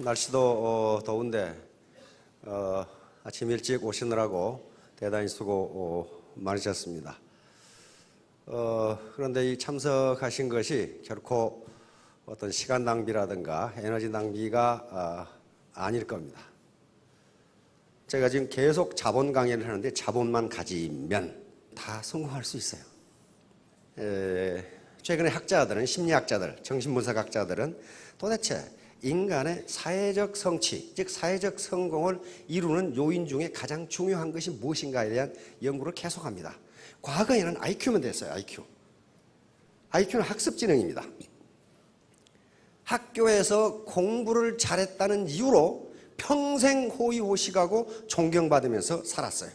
날씨도 더운데 아침 일찍 오시느라고 대단히 수고 많으셨습니다. 그런데 이 참석하신 것이 결코 어떤 시간 낭비라든가 에너지 낭비가 아닐 겁니다. 제가 지금 계속 자본 강의를 하는데 자본만 가지면 다 성공할 수 있어요. 최근에 학자들은, 심리학자들, 정신분석학자들은 도대체 인간의 사회적 성취, 즉 사회적 성공을 이루는 요인 중에 가장 중요한 것이 무엇인가에 대한 연구를 계속합니다. 과거에는 IQ면 됐어요. IQ는 학습지능입니다. 학교에서 공부를 잘했다는 이유로 평생 호의호식하고 존경받으면서 살았어요.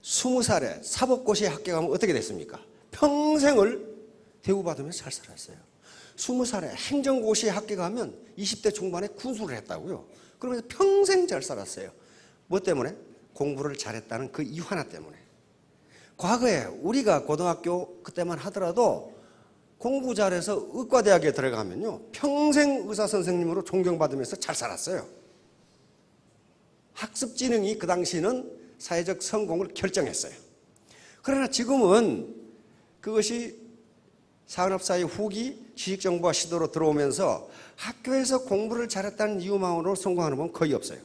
20살에 사법고시에 합격하면 어떻게 됐습니까? 평생을 대우받으면서 잘 살았어요. 20살에 행정고시에 합격하면 20대 중반에 군수를 했다고요. 그러면서 평생 잘 살았어요. 뭐 때문에? 공부를 잘했다는 그 이유 하나 때문에. 과거에 우리가 고등학교 그때만 하더라도 공부 잘해서 의과대학에 들어가면요, 평생 의사선생님으로 존경받으면서 잘 살았어요. 학습지능이 그 당시는 사회적 성공을 결정했어요. 그러나 지금은 그것이 산업사회 후기 지식정보화 시대로 들어오면서 학교에서 공부를 잘했다는 이유만으로 성공하는 분 거의 없어요.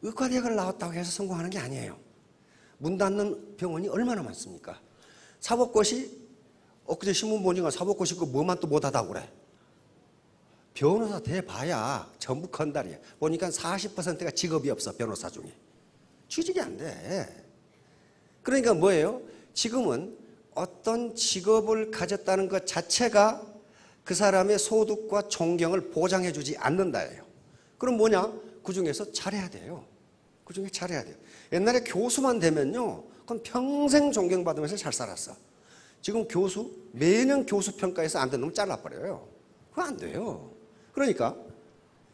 의과대학을 나왔다고 해서 성공하는 게 아니에요. 문 닫는 병원이 얼마나 많습니까? 사법고시, 엊그제 신문 보니까 사법고시 그 뭐만 또 못하다고 그래. 변호사 돼봐야 전부 건달이야. 보니까 40%가 직업이 없어, 변호사 중에. 취직이 안 돼. 그러니까 뭐예요? 지금은 어떤 직업을 가졌다는 것 자체가 그 사람의 소득과 존경을 보장해 주지 않는다예요. 그럼 뭐냐? 그 중에서 잘해야 돼요. 그 중에 잘해야 돼요. 옛날에 교수만 되면요, 그건 평생 존경받으면서 잘 살았어. 지금 교수, 매년 교수 평가에서 안 되는 놈 잘라버려요. 그거 안 돼요. 그러니까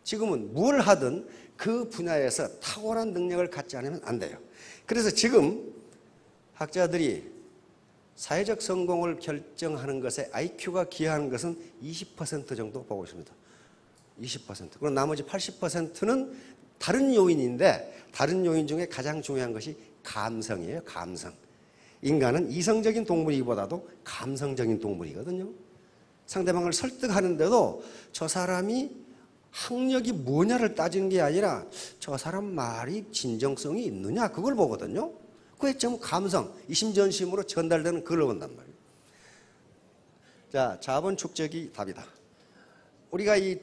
지금은 뭘 하든 그 분야에서 탁월한 능력을 갖지 않으면 안 돼요. 그래서 지금 학자들이 사회적 성공을 결정하는 것에 IQ가 기여하는 것은 20% 정도 보고 있습니다. 20%. 그럼 나머지 80%는 다른 요인인데, 다른 요인 중에 가장 중요한 것이 감성이에요. 감성. 인간은 이성적인 동물이기보다도 감성적인 동물이거든요. 상대방을 설득하는데도 저 사람이 학력이 뭐냐를 따지는 게 아니라 저 사람 말이 진정성이 있느냐, 그걸 보거든요. 그게 전부 감성, 이심전심으로 전달되는 그걸 본단 말이에요. 자, 자본 축적이 답이다. 우리가 이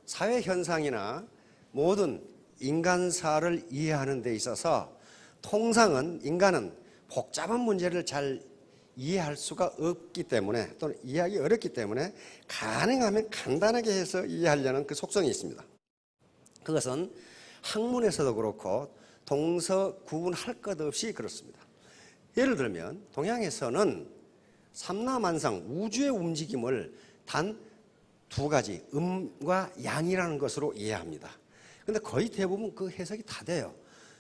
사회 현상이나 모든 인간사를 이해하는 데 있어서 통상은 인간은 복잡한 문제를 잘 이해할 수가 없기 때문에, 또는 이해하기 어렵기 때문에 가능하면 간단하게 해서 이해하려는 그 속성이 있습니다. 그것은 학문에서도 그렇고 동서 구분할 것 없이 그렇습니다. 예를 들면 동양에서는 삼라만상, 우주의 움직임을 단 두 가지, 음과 양이라는 것으로 이해합니다. 그런데 거의 대부분 그 해석이 다 돼요.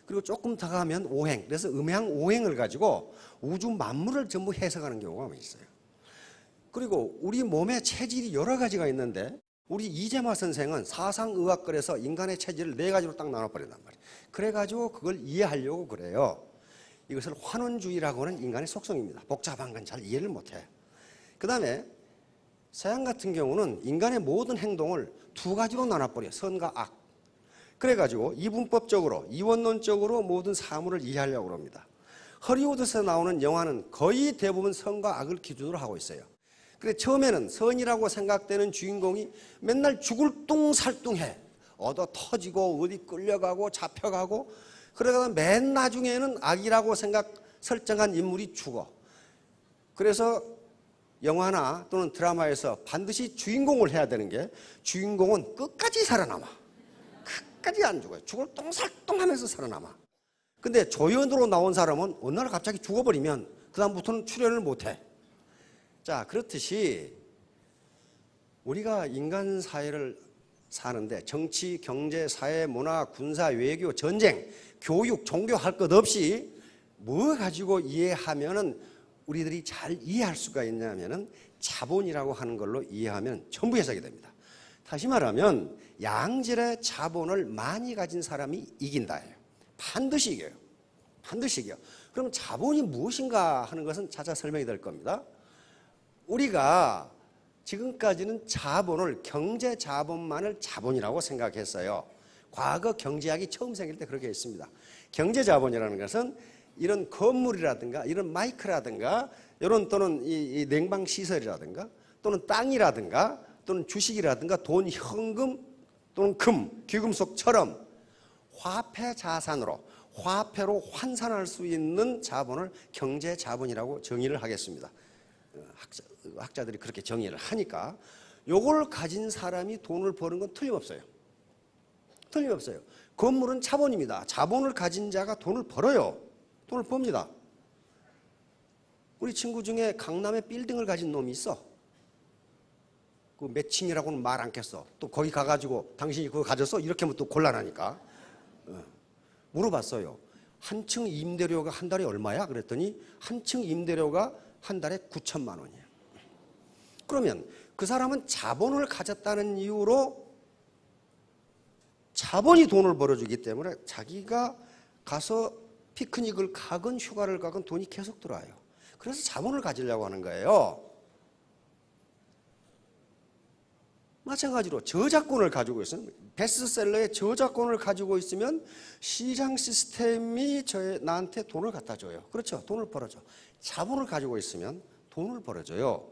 그리고 조금 더 가면 오행, 그래서 음양 오행을 가지고 우주 만물을 전부 해석하는 경우가 있어요. 그리고 우리 몸의 체질이 여러 가지가 있는데 우리 이재마 선생은 사상의학걸에서 인간의 체질을 4가지로 딱 나눠버린단 말이에요. 그래가지고 그걸 이해하려고 그래요. 이것을 환원주의라고 하는 인간의 속성입니다. 복잡한 건 잘 이해를 못해. 그 다음에 서양 같은 경우는 인간의 모든 행동을 2가지로 나눠버려요. 선과 악. 그래가지고 이분법적으로, 이원론적으로 모든 사물을 이해하려고 합니다. 허리우드에서 나오는 영화는 거의 대부분 선과 악을 기준으로 하고 있어요. 그래, 처음에는 선이라고 생각되는 주인공이 맨날 죽을 뚱살뚱해. 얻어 터지고 어디 끌려가고 잡혀가고, 그러다가 맨 나중에는 악이라고 설정한 인물이 죽어. 그래서 영화나 또는 드라마에서 반드시 주인공을 해야 되는 게, 주인공은 끝까지 살아남아. 끝까지 안 죽어요. 죽을 똥살똥하면서 살아남아. 근데 조연으로 나온 사람은 어느 날 갑자기 죽어버리면 그 다음부터는 출연을 못해. 자, 그렇듯이 우리가 인간 사회를 사는데 정치, 경제, 사회, 문화, 군사, 외교, 전쟁, 교육, 종교 할 것 없이 뭐 가지고 이해하면은 우리들이 잘 이해할 수가 있냐면은 자본이라고 하는 걸로 이해하면 전부 해석이 됩니다. 다시 말하면 양질의 자본을 많이 가진 사람이 이긴다예요. 반드시 이겨요. 반드시 이겨요. 그럼 자본이 무엇인가 하는 것은 차차 설명이 될 겁니다. 우리가 지금까지는 자본을, 경제 자본만을 자본이라고 생각했어요. 과거 경제학이 처음 생길 때 그렇게 했습니다. 경제 자본이라는 것은 이런 건물이라든가 이런 마이크라든가 이런 또는 이 냉방 시설이라든가 또는 땅이라든가 또는 주식이라든가 돈, 현금 또는 금, 귀금속처럼 화폐 자산으로, 화폐로 환산할 수 있는 자본을 경제 자본이라고 정의를 하겠습니다. 학자들이 그렇게 정의를 하니까 요걸 가진 사람이 돈을 버는 건 틀림없어요. 틀림없어요. 건물은 자본입니다. 자본을 가진 자가 돈을 벌어요. 돈을 법니다. 우리 친구 중에 강남에 빌딩을 가진 놈이 있어. 그 몇 층이라고는 말 않겠어. 또 거기 가가지고 당신이 그거 가졌어? 이렇게 하면 또 곤란하니까. 물어봤어요. 한 층 임대료가 한 달에 얼마야? 그랬더니 한 층 임대료가 한 달에 9천만 원이에요. 그러면 그 사람은 자본을 가졌다는 이유로 자본이 돈을 벌어주기 때문에 자기가 가서 피크닉을 가건 휴가를 가건 돈이 계속 들어와요. 그래서 자본을 가지려고 하는 거예요. 마찬가지로 저작권을 가지고 있으면, 베스트셀러의 저작권을 가지고 있으면 시장 시스템이 나한테 돈을 갖다 줘요. 그렇죠? 돈을 벌어줘. 자본을 가지고 있으면 돈을 벌어줘요.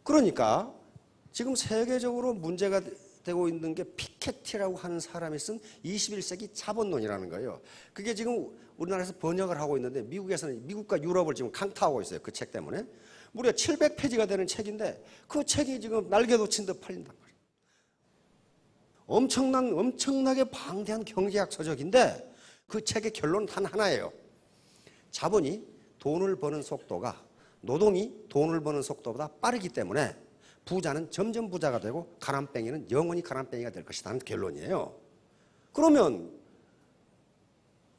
그러니까 지금 세계적으로 문제가 되고 있는 게 피케티라고 하는 사람이 쓴 21세기 자본론이라는 거예요. 그게 지금 우리나라에서 번역을 하고 있는데 미국에서는, 미국과 유럽을 지금 강타하고 있어요. 그 책 때문에. 무려 700페이지가 되는 책인데 그 책이 지금 날개도 친 듯 팔린단 말이에요. 엄청나게 방대한 경제학 서적인데 그 책의 결론은 단 하나예요. 자본이 돈을 버는 속도가, 노동이 돈을 버는 속도보다 빠르기 때문에 부자는 점점 부자가 되고 가난뱅이는 영원히 가난뱅이가 될 것이라는 결론이에요. 그러면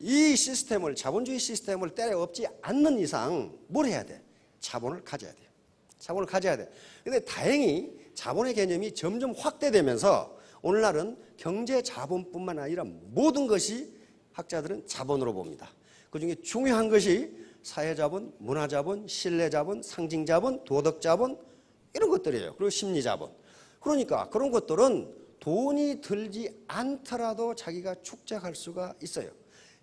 이 시스템을, 자본주의 시스템을 때려엎지 않는 이상 뭘 해야 돼? 자본을 가져야 돼요. 자본을 가져야 돼. 근데 다행히 자본의 개념이 점점 확대되면서 오늘날은 경제 자본뿐만 아니라 모든 것이 학자들은 자본으로 봅니다. 그중에 중요한 것이 사회자본, 문화자본, 신뢰자본, 상징자본, 도덕자본 이런 것들이에요. 그리고 심리자본. 그러니까 그런 것들은 돈이 들지 않더라도 자기가 축적할 수가 있어요.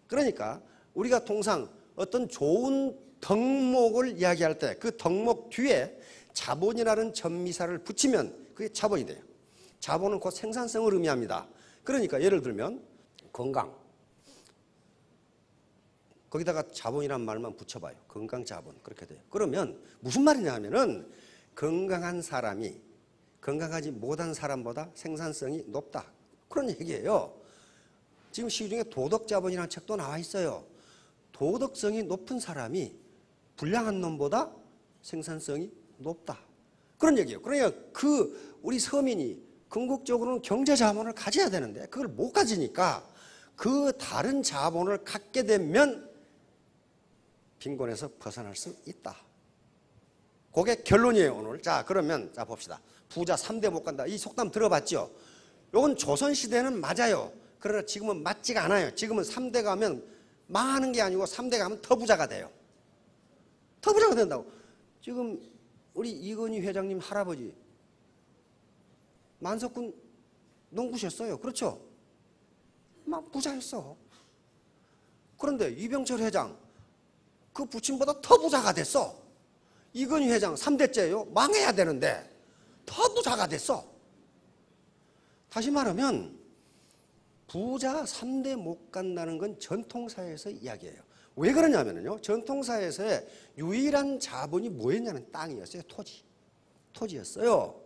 그러니까 우리가 통상 어떤 좋은 덕목을 이야기할 때 그 덕목 뒤에 자본이라는 전미사를 붙이면 그게 자본이 돼요. 자본은 곧 생산성을 의미합니다. 그러니까 예를 들면 건강. 거기다가 자본이란 말만 붙여봐요. 건강 자본. 그렇게 돼요. 그러면 무슨 말이냐 하면은 건강한 사람이 건강하지 못한 사람보다 생산성이 높다. 그런 얘기예요. 지금 시중에 도덕자본이라는 책도 나와 있어요. 도덕성이 높은 사람이 불량한 놈보다 생산성이 높다. 그런 얘기예요. 그러니까 우리 서민이 궁극적으로는 경제 자본을 가져야 되는데 그걸 못 가지니까 그 다른 자본을 갖게 되면 빈곤에서 벗어날 수 있다. 그게 결론이에요, 오늘. 자, 그러면 자 봅시다. 부자 3대 못 간다. 이 속담 들어봤죠? 이건 조선시대는 맞아요. 그러나 지금은 맞지가 않아요. 지금은 3대 가면 망하는 게 아니고 3대 가면 더 부자가 돼요. 더 부자가 된다고. 지금 우리 이건희 회장님 할아버지 만석군 농부셨어요. 그렇죠? 막 부자였어. 그런데 이병철 회장 그 부친보다 더 부자가 됐어. 이건희 회장 3대째예요. 망해야 되는데 더 부자가 됐어. 다시 말하면 부자 3대 못 간다는 건 전통사회에서 이야기예요. 왜 그러냐면요. 전통사회에서의 유일한 자본이 뭐였냐면 땅이었어요. 토지였어요.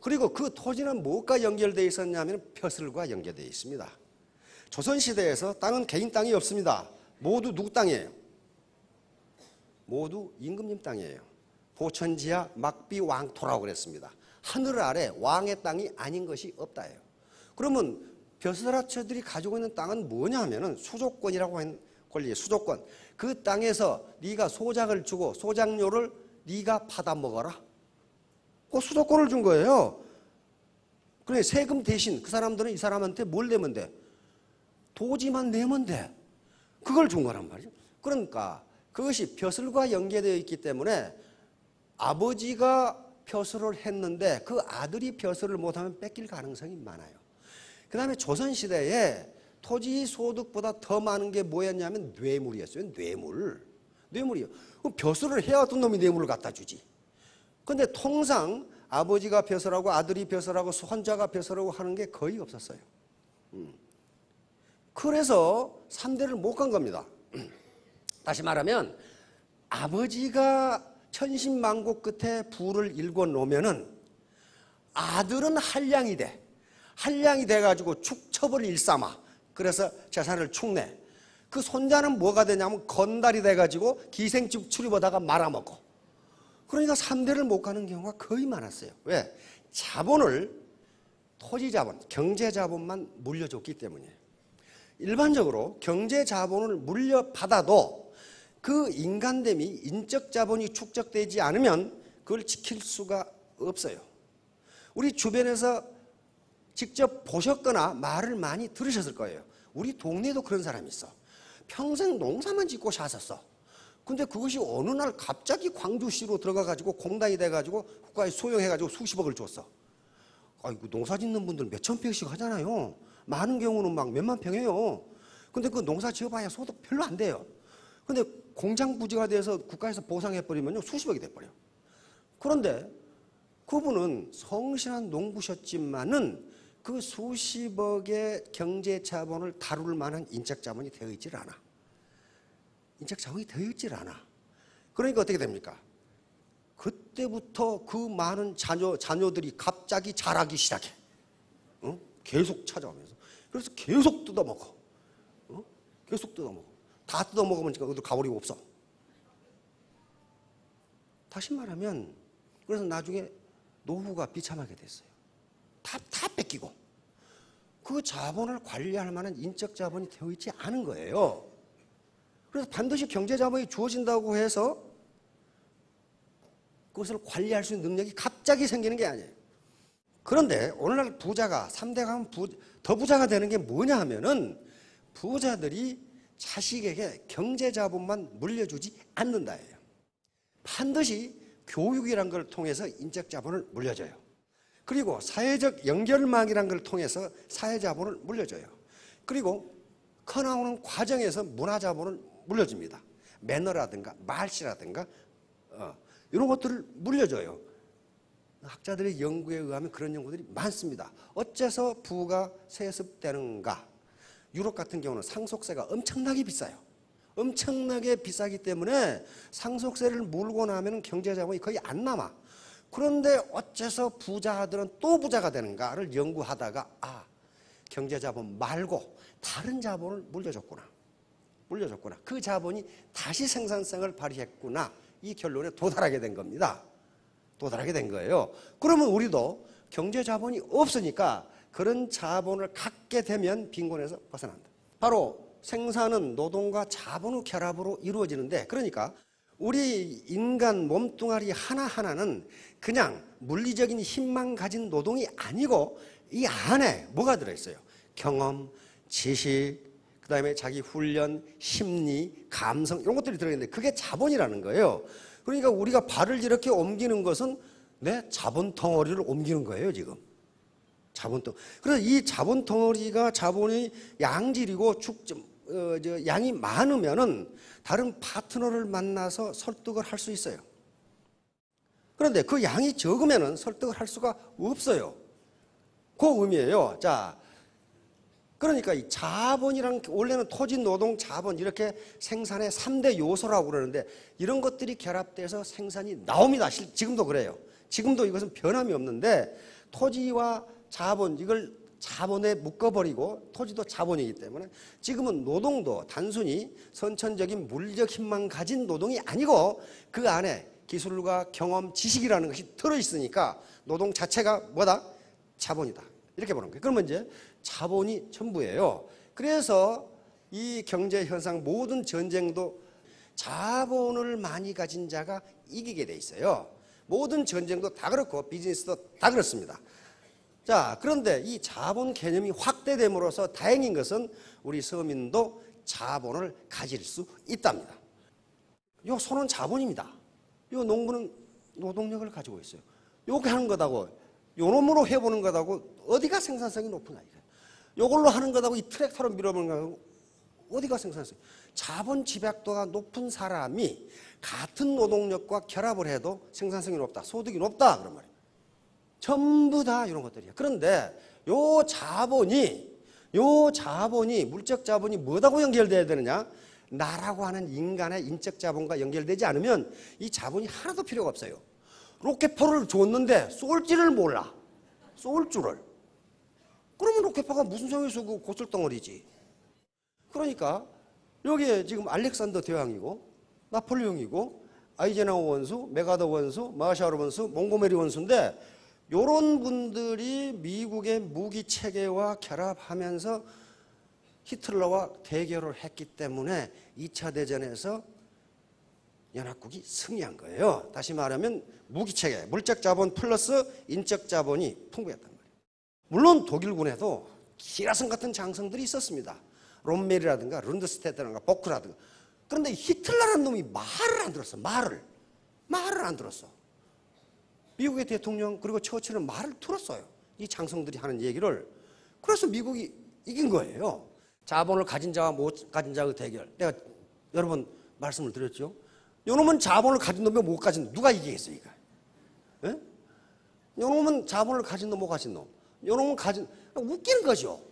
그리고 그 토지는 무엇과 연결되어 있었냐면 벼슬과 연결되어 있습니다. 조선시대에서 땅은 개인 땅이 없습니다. 모두 누구 땅이에요? 모두 임금님 땅이에요. 보천지하 막비 왕토라고 그랬습니다. 하늘 아래 왕의 땅이 아닌 것이 없다예요. 그러면 벼슬아처들이 가지고 있는 땅은 뭐냐 하면은 수조권이라고 하는 권리, 수조권. 그 땅에서 네가 소작을 주고 소작료를 네가 받아 먹어라. 그 수도권을 준 거예요. 그래 세금 대신 그 사람들은 이 사람한테 뭘 내면 돼? 토지만 내면 돼. 그걸 준 거란 말이죠. 그러니까 그것이 벼슬과 연계되어 있기 때문에 아버지가 벼슬을 했는데 그 아들이 벼슬을 못하면 뺏길 가능성이 많아요. 그 다음에 조선시대에 토지 소득보다 더 많은 게 뭐였냐면 뇌물이었어요. 뇌물이요. 그럼 벼슬을 해야 어떤 놈이 뇌물을 갖다 주지. 근데 통상 아버지가 벼슬하고 아들이 벼슬하고 손자가 벼슬하고 하는 게 거의 없었어요. 그래서 3대를 못 간 겁니다. 다시 말하면 아버지가 천신만고 끝에 부를 일궈 놓으면은 아들은 한량이 돼. 한량이 돼가지고 축첩을 일삼아. 그래서 재산을 축내. 그 손자는 뭐가 되냐면 건달이 돼가지고 기생집 출입하다가 말아먹고. 그러니까 3대를 못 가는 경우가 거의 많았어요. 왜? 자본을 토지자본, 경제자본만 물려줬기 때문이에요. 일반적으로 경제자본을 물려받아도 그 인간됨이 인적자본이 축적되지 않으면 그걸 지킬 수가 없어요. 우리 주변에서 직접 보셨거나 말을 많이 들으셨을 거예요. 우리 동네에도 그런 사람이 있어. 평생 농사만 짓고 사셨어. 근데 그것이 어느 날 갑자기 광주시로 들어가가지고 공단이 돼가지고 국가에 소용해가지고 수십억을 줬어. 아이고 농사 짓는 분들 몇천 평씩 하잖아요. 많은 경우는 막 몇만 평이에요. 근데 그 농사 지어봐야 소득 별로 안 돼요. 근데 공장 부지가 돼서 국가에서 보상해버리면요 수십억이 돼버려. 그런데 그분은 성실한 농부셨지만은 그 수십억의 경제자본을 다룰 만한 인적자본이 되어 있질 않아. 인적자본이 되어 있질 않아. 그러니까 어떻게 됩니까? 그때부터 그 많은 자녀들이 갑자기 자라기 시작해. 계속 찾아오면서. 그래서 계속 뜯어먹어. 계속 뜯어먹어. 다 뜯어먹으면 지금 어디 가버리고 없어. 다시 말하면 그래서 나중에 노후가 비참하게 됐어요. 다 뺏기고 그 자본을 관리할 만한 인적 자본이 되어 있지 않은 거예요. 그래서 반드시 경제 자본이 주어진다고 해서 그것을 관리할 수 있는 능력이 갑자기 생기는 게 아니에요. 그런데 오늘날 부자가 3대 가면 더 부자가 되는 게 뭐냐 하면은 부자들이 자식에게 경제 자본만 물려주지 않는다예요. 반드시 교육이란 걸 통해서 인적 자본을 물려줘요. 그리고 사회적 연결망이란 걸 통해서 사회 자본을 물려줘요. 그리고 커나오는 과정에서 문화 자본을 물려줍니다. 매너라든가 말씨라든가 이런 것들을 물려줘요. 학자들의 연구에 의하면 그런 연구들이 많습니다. 어째서 부가 세습되는가? 유럽 같은 경우는 상속세가 엄청나게 비싸요. 엄청나게 비싸기 때문에 상속세를 물고 나면 경제자본이 거의 안 남아. 그런데 어째서 부자들은 또 부자가 되는가를 연구하다가 경제자본 말고 다른 자본을 물려줬구나. 그 자본이 다시 생산성을 발휘했구나. 이 결론에 도달하게 된 겁니다. 도달하게 된 거예요. 그러면 우리도 경제자본이 없으니까 그런 자본을 갖게 되면 빈곤에서 벗어난다. 바로 생산은 노동과 자본의 결합으로 이루어지는데, 그러니까 우리 인간 몸뚱아리 하나하나는 그냥 물리적인 힘만 가진 노동이 아니고 이 안에 뭐가 들어있어요? 경험, 지식, 그 다음에 자기 훈련, 심리, 감성 이런 것들이 들어있는데 그게 자본이라는 거예요. 그러니까 우리가 발을 이렇게 옮기는 것은 내 자본 덩어리를 옮기는 거예요, 지금. 그래서 이 자본 덩어리가 자본이 양질이고 양이 많으면은 다른 파트너를 만나서 설득을 할 수 있어요. 그런데 그 양이 적으면은 설득을 할 수가 없어요. 그 의미예요. 자, 그러니까 이 자본이랑 원래는 토지, 노동, 자본 이렇게 생산의 3대 요소라고 그러는데 이런 것들이 결합돼서 생산이 나옵니다. 지금도 그래요. 지금도 이것은 변함이 없는데 토지와 자본 이걸 자본에 묶어버리고 토지도 자본이기 때문에 지금은 노동도 단순히 선천적인 물리적 힘만 가진 노동이 아니고 그 안에 기술과 경험, 지식이라는 것이 들어있으니까 노동 자체가 뭐다? 자본이다. 이렇게 보는 거예요. 그러면 이제 자본이 전부예요. 그래서 이 경제 현상 모든 전쟁도 자본을 많이 가진 자가 이기게 돼 있어요. 모든 전쟁도 다 그렇고 비즈니스도 다 그렇습니다. 자, 그런데 이 자본 개념이 확대됨으로써 다행인 것은 우리 서민도 자본을 가질 수 있답니다. 요 소는 자본입니다. 요 농부는 노동력을 가지고 있어요. 요게 하는 거다고, 요 놈으로 해보는 거다고 어디가 생산성이 높으냐 이거예요. 요걸로 하는 거다고 이 트랙터로 밀어보는 거다고 어디가 생산성이. 자본 집약도가 높은 사람이 같은 노동력과 결합을 해도 생산성이 높다, 소득이 높다 그런 말이에요. 전부 다 이런 것들이에요. 그런데 요 자본이 물적 자본이 뭐하고 연결돼야 되느냐? 나라고 하는 인간의 인적 자본과 연결되지 않으면 이 자본이 하나도 필요가 없어요. 로켓포를 줬는데 쏠지를 몰라. 쏠 줄을. 그러면 로켓포가 무슨 소용이 있어? 그 고철덩어리지. 그러니까 여기에 지금 알렉산더 대왕이고 나폴레옹이고 아이젠하워 원수, 메가더 원수, 마샤르 원수, 몽고메리 원수인데 이런 분들이 미국의 무기 체계와 결합하면서 히틀러와 대결을 했기 때문에 2차 대전에서 연합국이 승리한 거예요. 다시 말하면 무기 체계, 물적 자본 플러스 인적 자본이 풍부했단 말이에요. 물론 독일군에도 기라성 같은 장성들이 있었습니다. 롬멜이라든가 룬드스테드라든가 보크라든가. 그런데 히틀러라는 놈이 말을 안 들었어. 말을 안 들었어. 미국의 대통령 그리고 처칠은 말을 들었어요. 이 장성들이 하는 얘기를. 그래서 미국이 이긴 거예요. 자본을 가진 자와 못 가진 자의 대결. 내가 여러 번 말씀을 드렸죠. 요놈은 자본을 가진 놈이 못 가진 놈. 누가 이기겠어요, 이거? 예? 요놈은 자본을 가진 놈, 못 가진 놈. 요놈은 가진, 웃기는 거죠.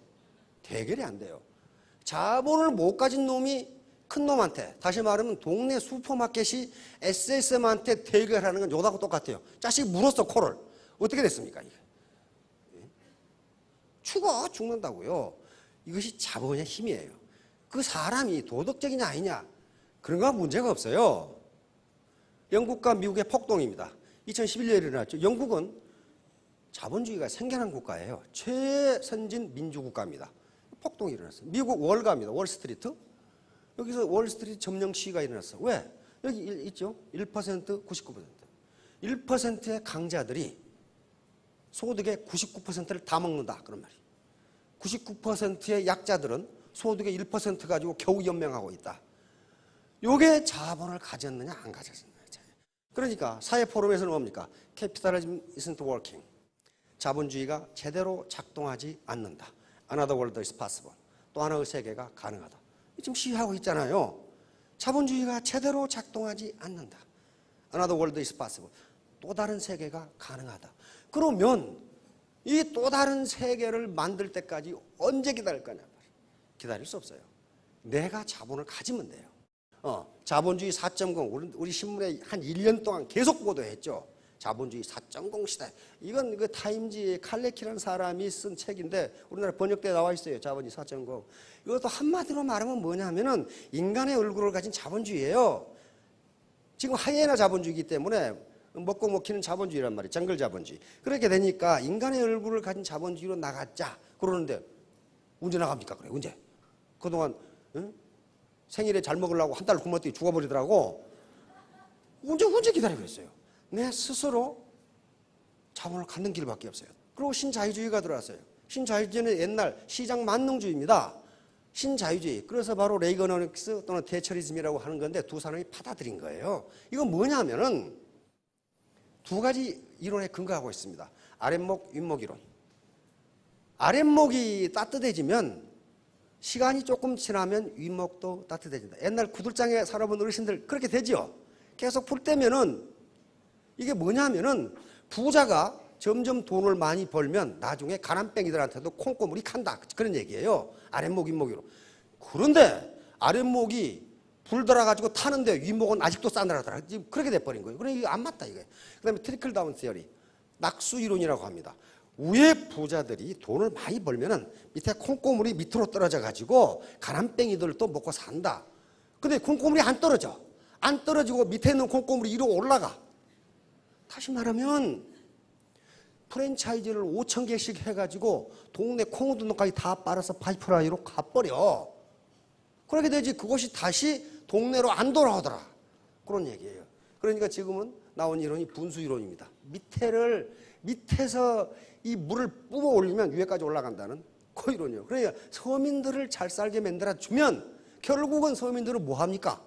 대결이 안 돼요. 자본을 못 가진 놈이 큰 놈한테, 다시 말하면 동네 슈퍼마켓이 SSM한테 대결하는 건 요다고 똑같아요. 자식이 물었어, 코를. 어떻게 됐습니까, 이게? 죽는다고요. 이것이 자본의 힘이에요. 그 사람이 도덕적이냐 아니냐, 그런 건 문제가 없어요. 영국과 미국의 폭동입니다. 2011년에 일어났죠. 영국은 자본주의가 생겨난 국가예요. 최선진 민주국가입니다. 폭동이 일어났어요. 미국 월가입니다. 월스트리트. 여기서 월스트리트 점령 시위가 일어났어. 왜? 여기 있죠. 1%, 99%. 1%의 강자들이 소득의 99%를 다 먹는다. 그런 말이에요. 99%의 약자들은 소득의 1% 가지고 겨우 연명하고 있다. 요게 자본을 가졌느냐 안 가졌느냐. 그러니까 사회포럼에서는 뭡니까? Capitalism isn't working. 자본주의가 제대로 작동하지 않는다. Another world is possible. 또 하나의 세계가 가능하다. 지금 시위하고 있잖아요. 자본주의가 제대로 작동하지 않는다. Another world is possible. 또 다른 세계가 가능하다. 그러면 이 또 다른 세계를 만들 때까지 언제 기다릴 거냐? 기다릴 수 없어요. 내가 자본을 가지면 돼요. 자본주의 4.0 우리 신문에 한 1년 동안 계속 보도했죠. 자본주의 4.0 시대. 이건 그 타임지의 칼레키라는 사람이 쓴 책인데 우리나라 번역대에 나와 있어요. 자본주의 4.0. 이것도 한마디로 말하면 뭐냐면은 인간의 얼굴을 가진 자본주의예요. 지금 하이에나 자본주의이기 때문에 먹고 먹히는 자본주의란 말이에요. 정글 자본주의. 그렇게 되니까 인간의 얼굴을 가진 자본주의로 나가자 그러는데 언제 나갑니까? 그래 언제? 그동안 생일에 잘 먹으려고 한 달 굶었더니 죽어버리더라고. 언제 기다리고 있어요. 내 스스로 자본을 갖는 길밖에 없어요. 그리고 신자유주의가 들어왔어요. 신자유주의는 옛날 시장 만능주의입니다. 신자유주의. 그래서 바로 레이거노믹스 또는 대처리즘이라고 하는 건데 두 사람이 받아들인 거예요. 이건 뭐냐면은 두 가지 이론에 근거하고 있습니다. 아랫목, 윗목 이론. 아랫목이 따뜻해지면 시간이 조금 지나면 윗목도 따뜻해진다. 옛날 구들장에 살아본 어르신들 그렇게 되죠. 계속 풀 때면은 이게 뭐냐면은 부자가 점점 돈을 많이 벌면 나중에 가난뱅이들한테도 콩고물이 간다. 그런 얘기예요. 아랫목, 윗목으로. 그런데 아랫목이 불들어가지고 타는데 윗목은 아직도 싸늘하더라. 지금 그렇게 돼버린 거예요. 그러니까 이게 안 맞다 이게. 그다음에 트리클 다운 시어리, 낙수 이론이라고 합니다. 위에 부자들이 돈을 많이 벌면은 밑에 콩고물이 밑으로 떨어져 가지고 가난뱅이들도 먹고 산다. 근데 콩고물이 안 떨어져. 안 떨어지고 밑에 있는 콩고물이 위로 올라가. 다시 말하면 프랜차이즈를 5,000개씩 해가지고 동네 콩우두둑까지 다 빨아서 파이프라인으로 가버려. 그렇게 되지 그것이 다시 동네로 안 돌아오더라. 그런 얘기예요. 그러니까 지금은 나온 이론이 분수 이론입니다. 밑에서 이 물을 뿜어 올리면 위에까지 올라간다는 그 이론이에요. 그러니까 서민들을 잘 살게 만들어주면 결국은 서민들은 뭐 합니까?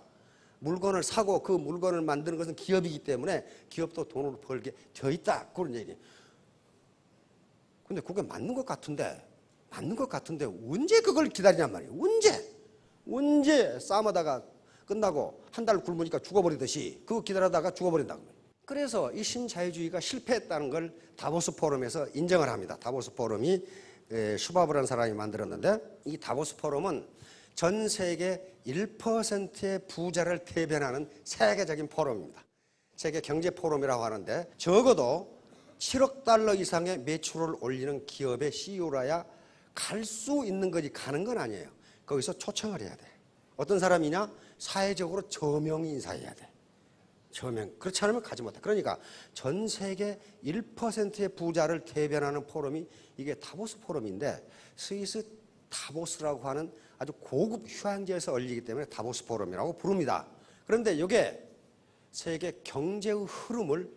물건을 사고 그 물건을 만드는 것은 기업이기 때문에 기업도 돈을 벌게 되어 있다. 그런 얘기예요. 근데 그게 맞는 것 같은데 언제 그걸 기다리냔 말이에요. 언제 싸움하다가 끝나고 한 달 굶으니까 죽어버리듯이 그거 기다리다가 죽어버린다고. 그래서 이 신자유주의가 실패했다는 걸 다보스 포럼에서 인정을 합니다. 다보스 포럼이 슈바브라는 사람이 만들었는데, 이 다보스 포럼은 전 세계 1%의 부자를 대변하는 세계적인 포럼입니다. 세계 경제 포럼이라고 하는데, 적어도 7억 달러 이상의 매출을 올리는 기업의 CEO라야 갈 수 있는 거지 가는 건 아니에요. 거기서 초청을 해야 돼. 어떤 사람이냐? 사회적으로 저명히 인사해야 돼. 저명. 그렇지 않으면 가지 못해. 그러니까 전 세계 1%의 부자를 대변하는 포럼이 이게 다보스 포럼인데, 스위스 다보스라고 하는 아주 고급 휴양지에서 열리기 때문에 다보스 포럼이라고 부릅니다. 그런데 이게 세계 경제의 흐름을,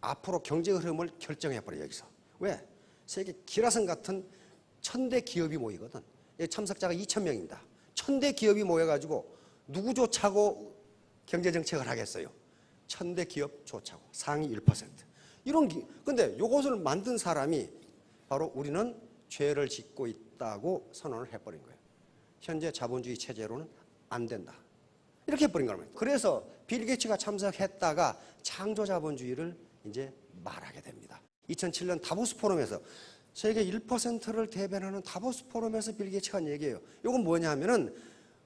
앞으로 경제의 흐름을 결정해버려요. 여기서. 왜? 세계 기라성 같은 1000대 기업이 모이거든. 참석자가 2000명입니다. 1000대 기업이 모여가지고 누구 조차고 경제정책을 하겠어요? 1000대 기업 조차고 상위 1%. 근데 이것을 만든 사람이 바로 우리는 죄를 짓고 있다고 선언을 해버린 거예요. 현재 자본주의 체제로는 안 된다. 이렇게 해버린 거예요. 그래서 빌 게이츠가 참석했다가 창조 자본주의를 이제 말하게 됩니다. 2007년 다보스 포럼에서 세계 1%를 대변하는 다보스 포럼에서 빌 게이츠가 한 얘기예요. 이건 뭐냐 하면은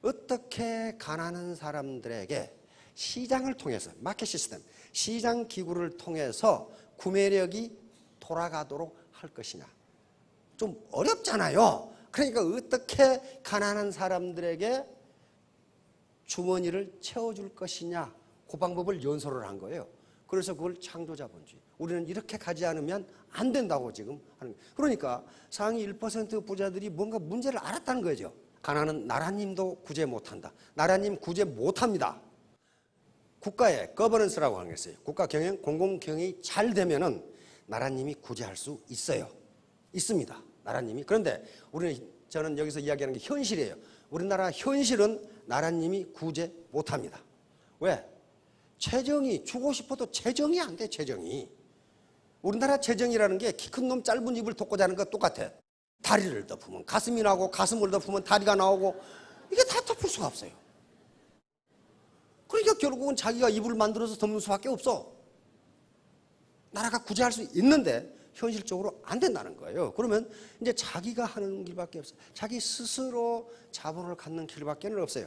어떻게 가난한 사람들에게 시장을 통해서, 마켓 시스템, 시장 기구를 통해서 구매력이 돌아가도록 할 것이냐. 좀 어렵잖아요. 그러니까 어떻게 가난한 사람들에게 주머니를 채워줄 것이냐, 그 방법을 연설을 한 거예요. 그래서 그걸 창조자본주의. 우리는 이렇게 가지 않으면 안 된다고 지금 하는 거예요. 그러니까 상위 1% 부자들이 뭔가 문제를 알았다는 거죠. 가난은 나라님도 구제 못한다. 나라님 구제 못합니다. 국가의 거버넌스라고 하는 게 있어요. 국가 경영, 공공 경영이 잘 되면은 나라님이 구제할 수 있어요. 있습니다. 나라님이. 그런데 저는 여기서 이야기하는 게 현실이에요. 우리나라 현실은 나라님이 구제 못합니다. 왜? 재정이, 주고 싶어도 재정이 안 돼, 재정이. 우리나라 재정이라는 게 키 큰 놈 짧은 입을 덮고 자는 거 똑같아. 다리를 덮으면 가슴이 나오고, 가슴을 덮으면 다리가 나오고, 이게 다 덮을 수가 없어요. 그러니까 결국은 자기가 이불을 만들어서 덮는 수밖에 없어. 나라가 구제할 수 있는데 현실적으로 안 된다는 거예요. 그러면 이제 자기가 하는 길밖에 없어요. 자기 스스로 자본을 갖는 길밖에 없어요.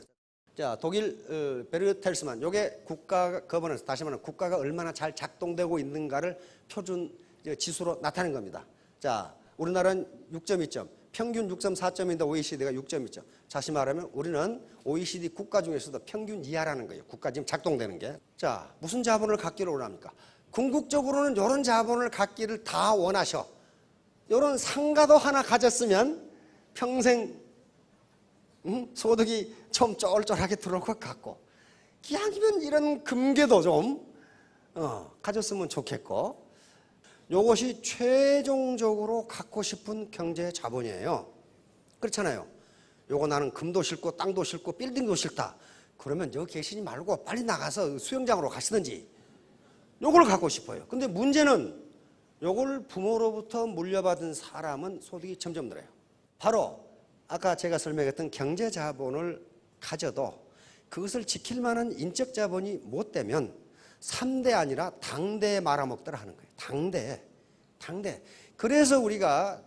자, 독일 베르텔스만, 요게 국가 거버넌스, 다시 말하면 국가가 얼마나 잘 작동되고 있는가를 표준 지수로 나타낸 겁니다. 자, 우리나라는 6.2점, 평균 6.4점인데 OECD가 6.2점. 다시 말하면 우리는 OECD 국가 중에서도 평균 이하라는 거예요. 국가 지금 작동되는 게. 자, 무슨 자본을 갖기를 원합니까? 궁극적으로는 이런 자본을 갖기를 다 원하셔. 이런 상가도 하나 가졌으면 평생 소득이 좀 쫄쫄하게 들어올 것 같고, 기왕이면 이런 금괴도 좀 가졌으면 좋겠고, 이것이 최종적으로 갖고 싶은 경제 자본이에요. 그렇잖아요. 요거 나는 금도 싫고 땅도 싫고 빌딩도 싫다. 그러면 여기 계시지 말고 빨리 나가서 수영장으로 가시든지. 요걸 갖고 싶어요. 근데 문제는 요걸 부모로부터 물려받은 사람은 소득이 점점 늘어요. 바로 아까 제가 설명했던 경제 자본을 가져도 그것을 지킬 만한 인적 자본이 못 되면 3대 아니라 당대에 말아먹더라 하는 거예요. 당대. 그래서 우리가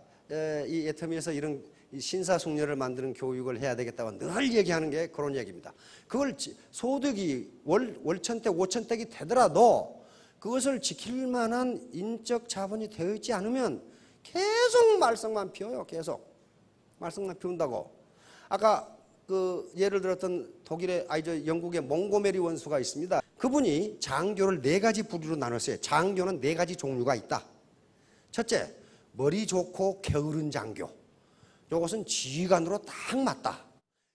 이 애터미에서 이런 신사숙녀를 만드는 교육을 해야 되겠다고 늘 얘기하는 게 그런 얘기입니다. 그걸 소득이 월천대, 오천대가 되더라도 그것을 지킬 만한 인적 자본이 되어 있지 않으면 계속 말썽만 피워요. 계속. 말썽만 피운다고. 아까 예를 들었던 영국의 몽고메리 원수가 있습니다. 그분이 장교를 4가지 부류로 나눴어요. 장교는 4가지 종류가 있다. 첫째, 머리 좋고 게으른 장교. 이것은 지휘관으로 딱 맞다.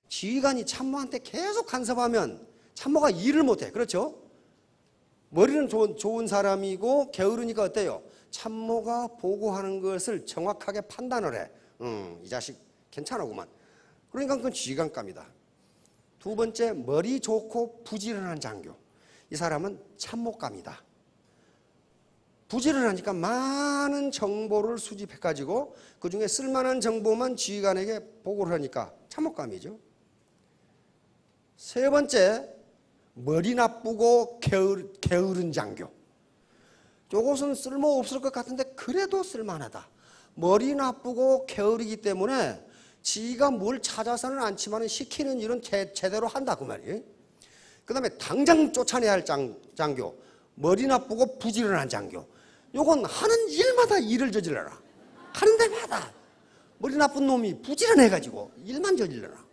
지휘관이 참모한테 계속 간섭하면 참모가 일을 못해. 그렇죠? 머리는 좋은 사람이고 게으르니까 어때요? 참모가 보고하는 것을 정확하게 판단을 해. 이 자식 괜찮아구만. 그러니까 그건 지휘관감이다. 두 번째, 머리 좋고 부지런한 장교. 이 사람은 참모감이다. 부지런하니까 많은 정보를 수집해가지고 그중에 쓸만한 정보만 지휘관에게 보고를 하니까 참모감이죠. 세 번째, 머리 나쁘고 게으른 장교. 이것은 쓸모없을 것 같은데 그래도 쓸만하다. 머리 나쁘고 게으르기 때문에 지가 뭘 찾아서는 않지만 시키는 일은 제대로 한다 그 말이에요. 그 다음에 당장 쫓아내야 할 장교. 머리 나쁘고 부지런한 장교. 요건 하는 일마다 일을 저질러라. 하는 데마다 머리 나쁜 놈이 부지런해가지고 일만 저질러라.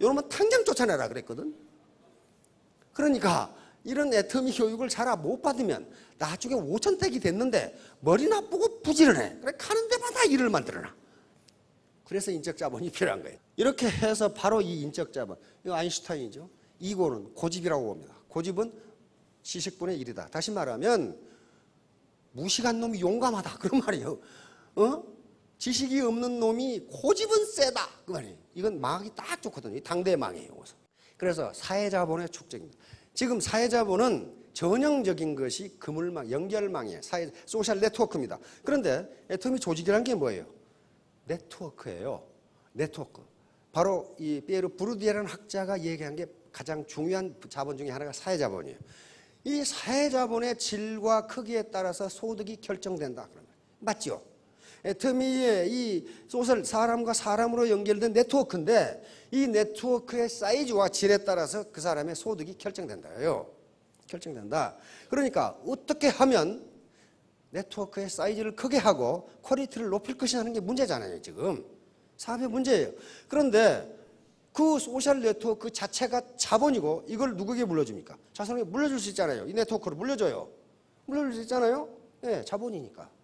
요놈은 당장 쫓아내라 그랬거든. 그러니까 이런 애터미 교육을 잘 못 받으면 나중에 5천택이 됐는데 머리 나쁘고 부지런해. 그래 가는 데마다 일을 만들어놔. 그래서 인적 자본이 필요한 거예요. 이렇게 해서 바로 이 인적 자본, 이거 아인슈타인이죠. 이고는 고집이라고 봅니다. 고집은 지식분의 1이다. 다시 말하면 무식한 놈이 용감하다 그런 말이에요. 지식이 없는 놈이 고집은 세다 그 말이에요. 이건 망하기 딱 좋거든요. 당대의 망이에요. 그래서 사회자본의 축적입니다. 지금 사회자본은 전형적인 것이 그물망, 연결망이에요. 소셜 네트워크입니다. 그런데 애터미 조직이라는 게 뭐예요? 네트워크예요. 네트워크. 바로 이 피에르 부르디에라는 학자가 얘기한 게 가장 중요한 자본 중에 하나가 사회자본이에요. 이 사회자본의 질과 크기에 따라서 소득이 결정된다. 그러면 맞죠? 애터미의 이 소셜 사람과 사람으로 연결된 네트워크인데 이 네트워크의 사이즈와 질에 따라서 그 사람의 소득이 결정된다요. 결정된다. 그러니까 어떻게 하면 네트워크의 사이즈를 크게 하고 퀄리티를 높일 것이냐 하는 게 문제잖아요. 지금 사업의 문제예요. 그런데 그 소셜 네트워크 자체가 자본이고 이걸 누구에게 물려줍니까? 자손에게 물려줄 수 있잖아요. 이 네트워크를 물려줘요. 물려줄 수 있잖아요. 네, 자본이니까.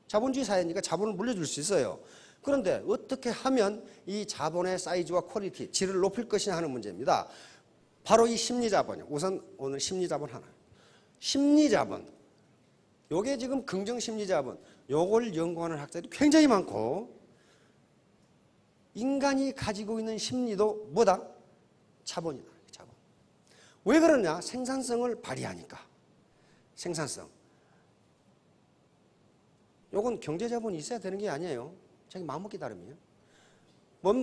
자본주의 사회니까 자본을 물려줄 수 있어요. 그런데 어떻게 하면 이 자본의 사이즈와 퀄리티, 질을 높일 것이냐 하는 문제입니다. 바로 이 심리자본이요. 우선 오늘 심리자본 하나. 심리자본. 요게 지금 긍정심리자본. 요걸 연구하는 학자들이 굉장히 많고 인간이 가지고 있는 심리도 뭐다? 자본이다. 자본. 왜 그러냐? 생산성을 발휘하니까. 생산성. 요건 경제자본이 있어야 되는 게 아니에요. 자기 마음먹기 따름이에요.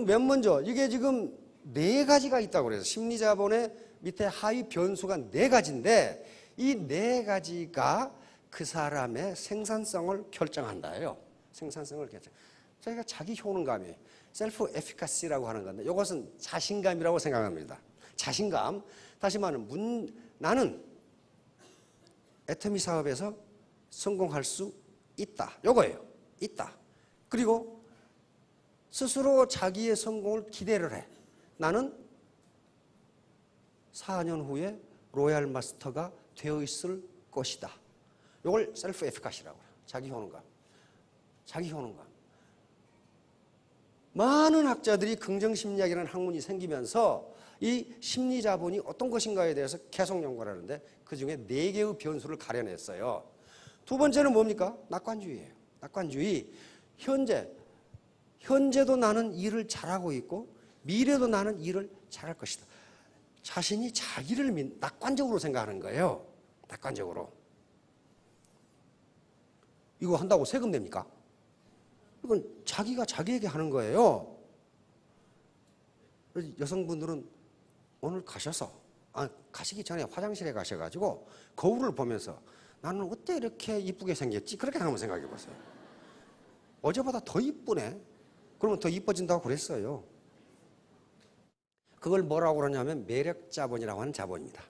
맨 먼저 이게 지금 4가지가 있다고 그래서 심리자본의 밑에 하위 변수가 4가지인데 이 4가지가 그 사람의 생산성을 결정한다예요. 생산성을 결정. 저희가 자기 효능감이에요. 셀프 에피카시라고 하는 건데 이것은 자신감이라고 생각합니다. 자신감. 다시 말하면 나는 애터미 사업에서 성공할 수 있다. 요거예요. 있다. 그리고 스스로 자기의 성공을 기대를 해. 나는 4년 후에 로얄 마스터가 되어 있을 것이다. 요걸 셀프 에피카시라고 해요. 자기 효능감. 자기 효능감. 많은 학자들이 긍정심리학이라는 학문이 생기면서 이 심리자본이 어떤 것인가에 대해서 계속 연구를 하는데 그중에 4개의 변수를 가려냈어요. 두 번째는 뭡니까? 낙관주의예요. 낙관주의. 현재도 나는 일을 잘하고 있고 미래도 나는 일을 잘할 것이다. 자신이 자기를 낙관적으로 생각하는 거예요. 낙관적으로. 이거 한다고 세금 냅니까? 이건 자기가 자기에게 하는 거예요. 여성분들은 오늘 가시기 전에 화장실에 가셔가지고 거울을 보면서 나는 어때 이렇게 이쁘게 생겼지? 그렇게 한번 생각해 보세요. 어제보다 더 이쁘네. 그러면 더 이뻐진다고 그랬어요. 그걸 뭐라고 그러냐면 매력자본이라고 하는 자본입니다.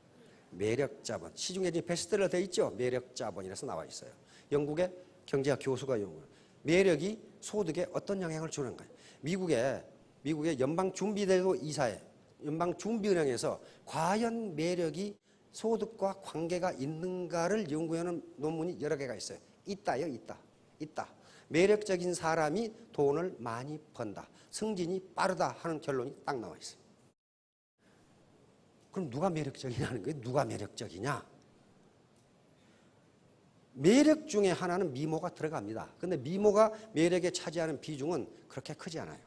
매력자본. 시중에 지금 베스트셀러 되어 있죠? 매력자본이라서 나와 있어요. 영국의 경제학 교수가 연구해요. 매력이 소득에 어떤 영향을 주는 거예요. 미국의 연방준비제도 이사회, 연방준비은행에서 과연 매력이 소득과 관계가 있는가를 연구하는 논문이 여러 개가 있어요. 있다요, 있다. 매력적인 사람이 돈을 많이 번다. 승진이 빠르다 하는 결론이 딱 나와 있어요. 그럼 누가 매력적이냐는 거예요. 누가 매력적이냐? 매력 중에 하나는 미모가 들어갑니다. 근데 미모가 매력에 차지하는 비중은 그렇게 크지 않아요.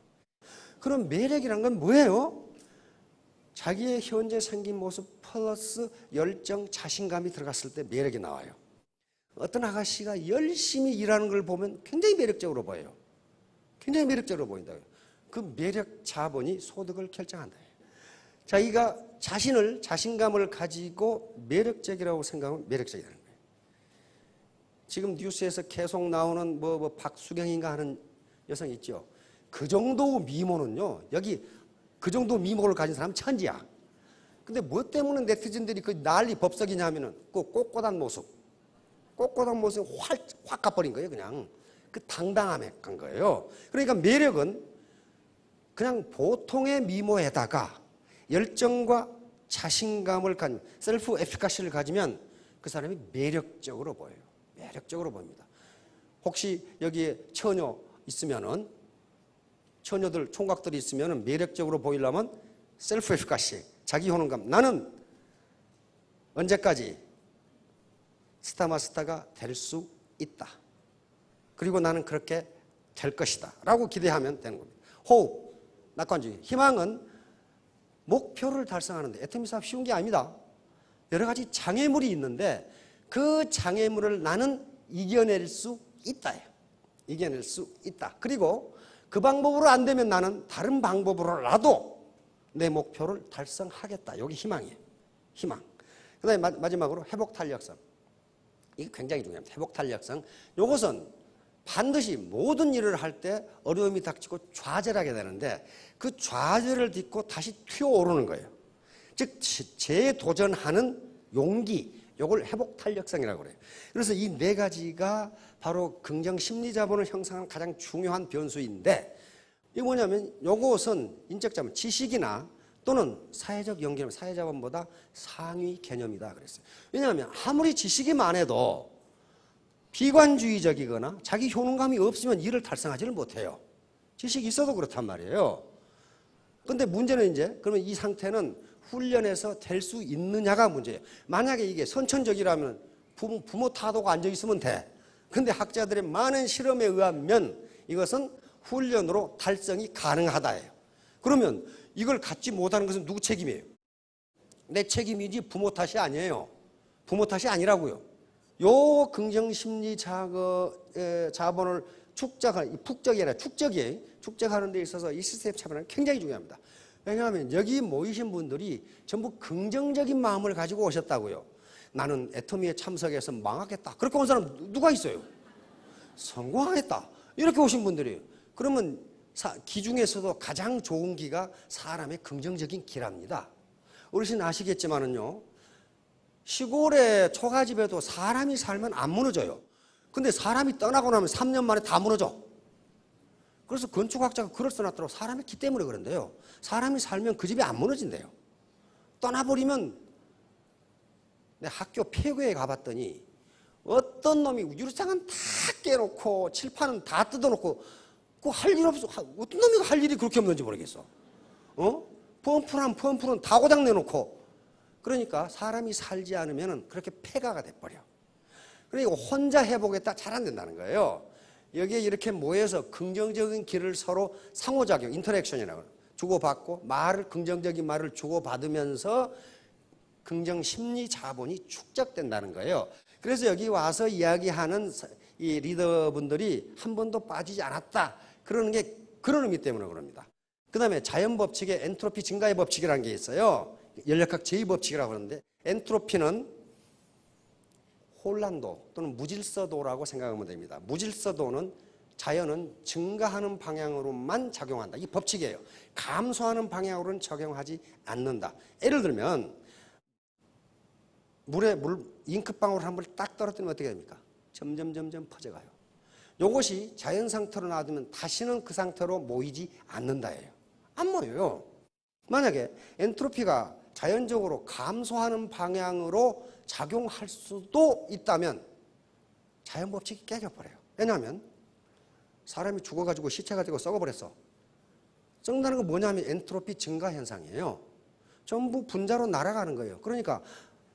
그럼 매력이란 건 뭐예요? 자기의 현재 생긴 모습 플러스 열정, 자신감이 들어갔을 때 매력이 나와요. 어떤 아가씨가 열심히 일하는 걸 보면 굉장히 매력적으로 보여요. 굉장히 매력적으로 보인다고요. 그 매력 자본이 소득을 결정한다. 자기가 자신감을 가지고 매력적이라고 생각하면 매력적이라는 거예요. 지금 뉴스에서 계속 나오는 박수경인가 하는 여성 있죠. 그 정도 미모는요, 여기 그 정도 미모를 가진 사람은 천지야. 근데 뭐 때문에 네티즌들이 그 난리 법석이냐 하면은 그 꼿꼿한 모습이 확 가버린 거예요, 그냥. 그 당당함에 간 거예요. 그러니까 매력은 그냥 보통의 미모에다가 열정과 자신감을 가진 셀프 에피카시를 가지면 그 사람이 매력적으로 보여요. 매력적으로 보입니다. 혹시 여기에 처녀 있으면은 처녀들 총각들이 있으면은 매력적으로 보이려면 셀프 에피카시, 자기 효능감. 나는 언제까지 스타마스타가 될 수 있다. 그리고 나는 그렇게 될 것이다. 라고 기대하면 되는 겁니다. 호흡, 낙관주의. 희망은 목표를 달성하는데 애터미 사업 쉬운 게 아닙니다. 여러 가지 장애물이 있는데 그 장애물을 나는 이겨낼 수 있다. 이겨낼 수 있다. 그리고 그 방법으로 안 되면 나는 다른 방법으로라도 내 목표를 달성하겠다. 여기 희망이에요. 희망. 그 다음에 마지막으로 회복탄력성. 이게 굉장히 중요합니다. 회복탄력성. 이것은 반드시 모든 일을 할 때 어려움이 닥치고 좌절을 하게 되는데 그 좌절을 딛고 다시 튀어오르는 거예요. 즉 재도전하는 용기, 이걸 회복탄력성이라고 그래요. 그래서 이 네 가지가 바로 긍정 심리자본을 형성하는 가장 중요한 변수인데 이게 뭐냐면 이것은 인적 자본, 지식이나 또는 사회적 연결, 사회자본보다 상위 개념이다 그랬어요. 왜냐하면 아무리 지식이 많아도 비관주의적이거나 자기 효능감이 없으면 일을 달성하지를 못해요. 지식이 있어도 그렇단 말이에요. 근데 문제는 이제 그러면 이 상태는 훈련해서 될 수 있느냐가 문제예요. 만약에 이게 선천적이라면 부모 타도가 앉아 있으면 돼. 근데 학자들의 많은 실험에 의하면 이것은 훈련으로 달성이 가능하다예요. 그러면 이걸 갖지 못하는 것은 누구 책임이에요? 내 책임이지 부모 탓이 아니에요. 부모 탓이 아니라고요. 요 긍정심리 자본을 북적이 아니라 축적이에요. 축적하는 데 있어서 이 시스템 참여는 굉장히 중요합니다. 왜냐하면 여기 모이신 분들이 전부 긍정적인 마음을 가지고 오셨다고요. 나는 애터미에 참석해서 망하겠다. 그렇게 온 사람 누가 있어요? 성공하겠다. 이렇게 오신 분들이에요. 그러면 기 중에서도 가장 좋은 기가 사람의 긍정적인 기랍니다. 어르신 아시겠지만은요. 시골의 초가집에도 사람이 살면 안 무너져요. 근데 사람이 떠나고 나면 3년 만에 다 무너져. 그래서 건축학자가 글을 써놨더라고. 사람의 기 때문에 그런데요. 사람이 살면 그 집이 안 무너진대요. 떠나버리면 내 학교 폐교에 가봤더니 어떤 놈이 유리창은 다 깨놓고 칠판은 다 뜯어놓고 그 할 일 없어. 어떤 놈이 할 일이 그렇게 없는지 모르겠어. 펌프는 다 고장 내놓고. 그러니까 사람이 살지 않으면 그렇게 폐가가 돼버려. 그러니까 혼자 해보겠다 잘 안 된다는 거예요. 여기에 이렇게 모여서 긍정적인 길을 서로 상호작용, 인터랙션이라고 주고받고 긍정적인 말을 주고받으면서 긍정 심리 자본이 축적된다는 거예요. 그래서 여기 와서 이야기하는 이 리더분들이 한 번도 빠지지 않았다. 그러는 게 그런 의미 때문에 그럽니다. 그 다음에 자연법칙에 엔트로피 증가의 법칙이라는 게 있어요. 연력학 제2법칙이라고 하는데 엔트로피는 혼란도 또는 무질서도라고 생각하면 됩니다. 무질서도는 자연은 증가하는 방향으로만 작용한다. 이 법칙이에요. 감소하는 방향으로는 적용하지 않는다. 예를 들면 물에 잉크방울 한 번 딱 떨어뜨리면 어떻게 됩니까? 점점 퍼져가요. 이것이 자연 상태로 놔두면 다시는 그 상태로 모이지 않는다예요. 안 모여요. 만약에 엔트로피가 자연적으로 감소하는 방향으로 작용할 수도 있다면 자연법칙이 깨져버려요. 왜냐하면 사람이 죽어가지고 시체가 되고 썩어버렸어. 썩는다는 건 뭐냐면 엔트로피 증가 현상이에요. 전부 분자로 날아가는 거예요. 그러니까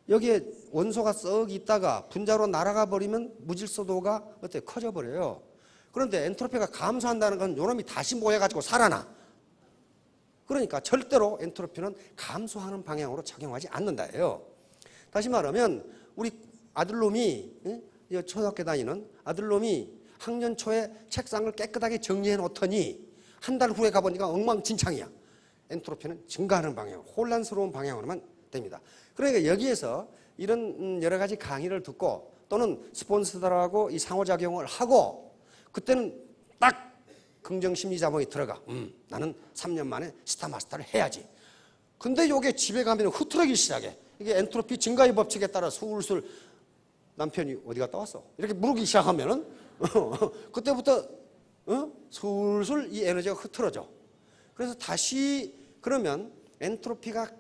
여기에 원소가 썩 있다가 분자로 날아가 버리면 무질서도가 어때? 커져 버려요. 그런데 엔트로피가 감소한다는 건 요놈이 다시 모여가지고 살아나. 그러니까 절대로 엔트로피는 감소하는 방향으로 작용하지 않는다예요. 다시 말하면 우리 아들놈이 초등학교 다니는 아들놈이 학년 초에 책상을 깨끗하게 정리해 놓더니 한 달 후에 가보니까 엉망진창이야. 엔트로피는 증가하는 방향, 혼란스러운 방향으로만 됩니다. 그러니까 여기에서 이런 여러 가지 강의를 듣고 또는 스폰서들하고 이 상호작용을 하고 그때는 딱 긍정심리자본이 들어가. 나는 3년 만에 스타마스터를 해야지. 근데 이게 집에 가면 흐트러기 시작해. 이게 엔트로피 증가의 법칙에 따라 술술 남편이 어디 갔다 왔어? 이렇게 물기 시작하면은 그때부터 술술 이 에너지가 흐트러져. 그래서 다시 그러면 엔트로피가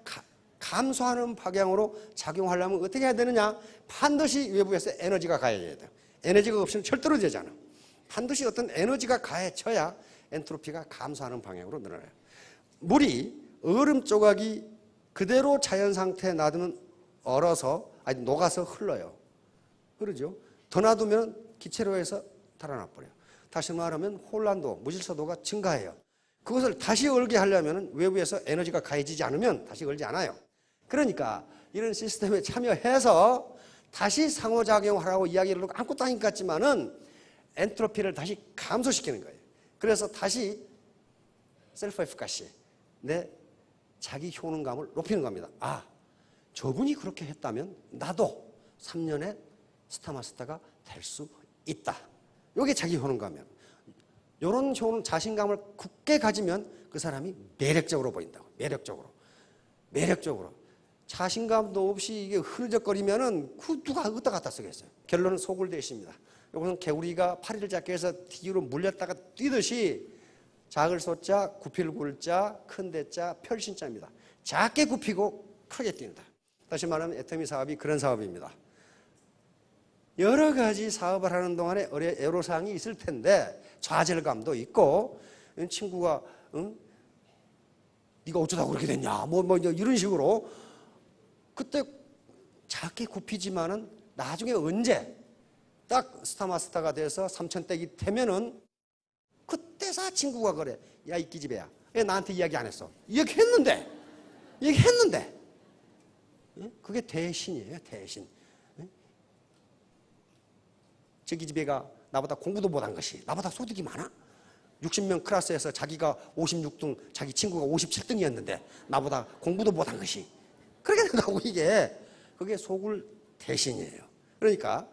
감소하는 방향으로 작용하려면 어떻게 해야 되느냐? 반드시 외부에서 에너지가 가해져야 돼요. 에너지가 없이는 절대로 되지 않아. 반드시 어떤 에너지가 가해져야 엔트로피가 감소하는 방향으로 늘어나요. 물이 얼음 조각이 그대로 자연 상태에 놔두면 얼어서 아니 녹아서 흘러요. 그러죠? 더 놔두면 기체로해서 달아나 버려요. 다시 말하면 혼란도, 무질서도가 증가해요. 그것을 다시 얼게 하려면 외부에서 에너지가 가해지지 않으면 다시 얼지 않아요. 그러니까 이런 시스템에 참여해서 다시 상호작용하라고 이야기를 하고 아무것도 아닌 것 같지만은 엔트로피를 다시 감소시키는 거예요. 그래서 다시 셀프 에피카시, 내 자기 효능감을 높이는 겁니다. 아, 저분이 그렇게 했다면 나도 3년에 스타마스터가 될 수 있다. 이게 자기 효능감이에요. 이런 효능, 자신감을 굳게 가지면 그 사람이 매력적으로 보인다고. 매력적으로. 자신감도 없이 이게 흐느적거리면은 누가 어디다 갖다 쓰겠어요. 결론은 소굴대시입니다. 이것은 개구리가 파리를 잡기 위해서 뒤로 물렸다가 뛰듯이 작을 소자, 구필 굴자, 큰 대자, 별신자입니다. 작게 굽히고 크게 뛴다. 다시 말하면 애터미 사업이 그런 사업입니다. 여러 가지 사업을 하는 동안에 애로사항이 있을 텐데 좌절감도 있고 친구가 네가 어쩌다고 그렇게 됐냐 뭐 이런 식으로 그때 작게 굽히지만은 나중에 언제 딱 스타마스터가 돼서 3,000댁이 되면은 그때서 친구가 그래. 야, 이 기집애야. 왜 나한테 이야기 안 했어? 얘기했는데. 그게 대신이에요, 대신. 저 기집애가 나보다 공부도 못한 것이 나보다 소득이 많아? 60명 클래스에서 자기가 56등, 자기 친구가 57등이었는데 나보다 공부도 못한 것이 그렇게 된다고 이게 그게 소굴 대신이에요. 그러니까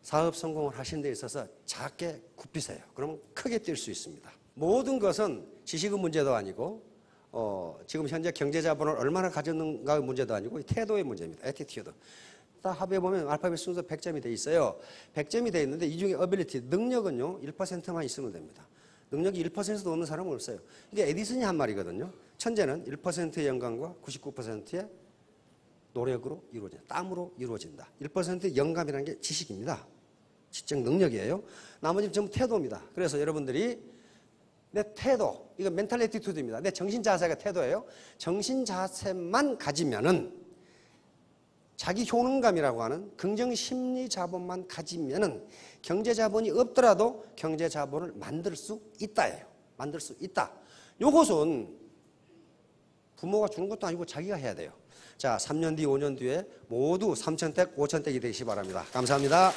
사업 성공을 하신 데 있어서 작게 굽히세요. 그러면 크게 뛸 수 있습니다. 모든 것은 지식의 문제도 아니고 지금 현재 경제자본을 얼마나 가졌는가의 문제도 아니고 태도의 문제입니다. 애티튜드. 딱 합해보면 알파벳 순서 100점이 돼 있어요. 100점이 돼 있는데 이 중에 어빌리티, 능력은요 1%만 있으면 됩니다. 능력이 1%도 없는 사람은 없어요. 이게 에디슨이 한 말이거든요. 천재는 1%의 영감과 99%의 노력으로 이루어진다. 땀으로 이루어진다. 1%의 영감이라는 게 지식입니다. 지적 능력이에요. 나머지는 전부 태도입니다. 그래서 여러분들이 내 태도, 이거 멘탈 애티튜드입니다. 내 정신 자세가 태도예요. 정신 자세만 가지면은 자기 효능감이라고 하는 긍정 심리 자본만 가지면은 경제 자본이 없더라도 경제 자본을 만들 수 있다예요. 만들 수 있다. 요것은 부모가 주는 것도 아니고 자기가 해야 돼요. 자, 3년 뒤, 5년 뒤에 모두 3,000댁, 5,000댁이 되시기 바랍니다. 감사합니다.